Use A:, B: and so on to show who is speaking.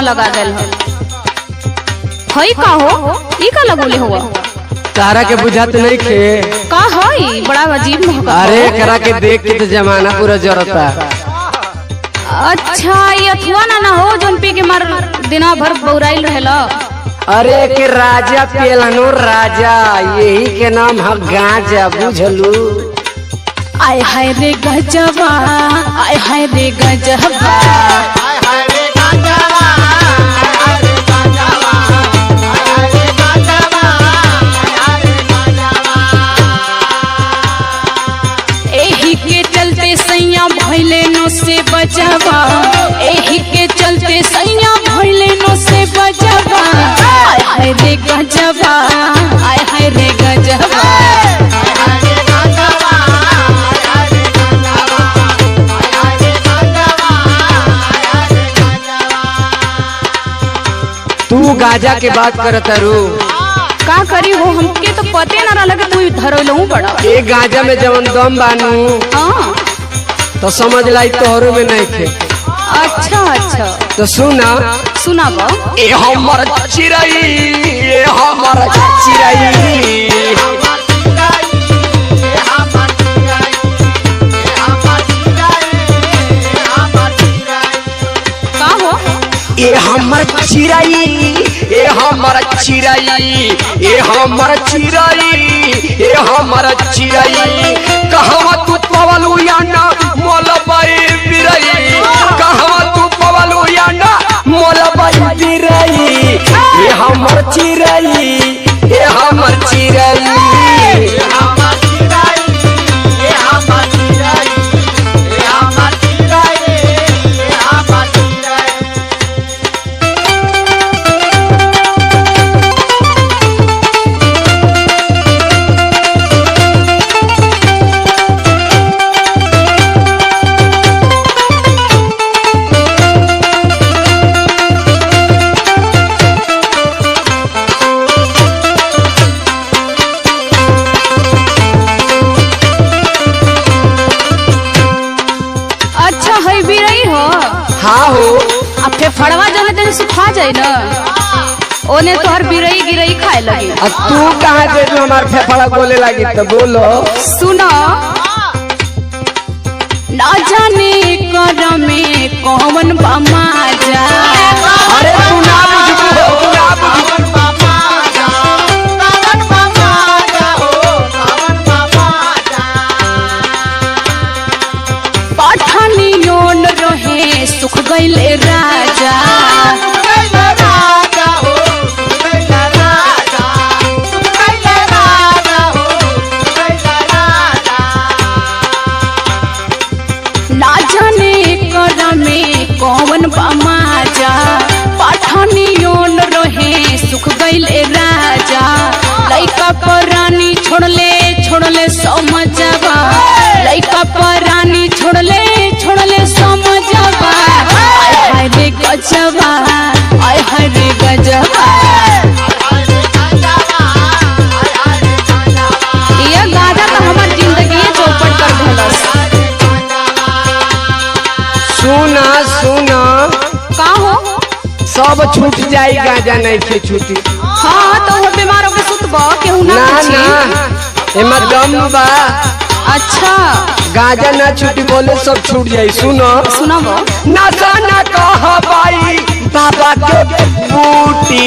A: लगा देल हई का हो ई का लगोले हुआ
B: तारा के बुझात नहीं खे
A: का हई बड़ा अजीब महक।
B: अरे करा के देख के तो जमाना पूरा जरता।
A: अच्छा ये अथवा ना हो जोन पी के मार दिना भर बौराइल रहेला।
B: अरे के राजा पेलनो राजा यही के नाम है गांजा बुझलू।
A: आय हाय रे गजबा आय हाय रे गजबा एही के चलते सैया भइले नो से बजबा एही के चलते सैया भइले नो से बजबा आय हाय रे गजबा आय हाय रे गजबा।
B: तू गाजा के बात करत रू
A: का करी हो हमके तो पते ना रहा कि तू धरलहू बड़ा
B: ए गाजा में जवन दम बानू
A: हाँ
B: तो समझ लाई तोहरो में नहीं थे।
A: अच्छा अच्छा
B: तो सुना
A: सुनाबो
B: ए हमर चिरई ए हमर चिरई
A: का हो
B: ए हमर चिरई ए हमर चिरई ए हमर चिरई ए हमर चिरई कहवा तू पवलू या ना मोलबाई बिरई कहवा तू पवलू या ना मोलबाई बिरई ए हमर चिरई ए हमर चिरई हाँ हो
A: अब फेफड़वा जने तेरे सुखा जाए ना ओने तोहर बिरई गिरई खाए लगी।
B: अब तू कहाँ दे तू हमार फेफड़ा बोले लगी तो बोलो
A: सुनो ना जाने कर में कौन बामा जा
B: अरे तू ना बुझबू हो तू ना बुझबू
A: पठानी योन रहे सुख गईले राजा ना जाने कर में कौन बामा जा पठानी योन रहे सुख गईले राजा लइका परानी छोड़ले समझबा लइका परानी छोड़ले समझबा आय हाय रे गजबा आय हाय रे गजबा। ये गाजा तो हमार जिंदगी चौपट कर देलस।
B: सुना सुना
A: का हो
B: सब छूट जाई गाजा नहीं खे छूटी।
A: हाँ तो हो बीमार होके सुतबा केहू ना
B: ना
A: पूछी।
B: ना एमा दम बा।
A: अच्छा
B: गाजा ना छूटी बोले सब छूट जाई। सुनो
A: सुनाबो
B: ना जाना कह बाई बाबा के बूटी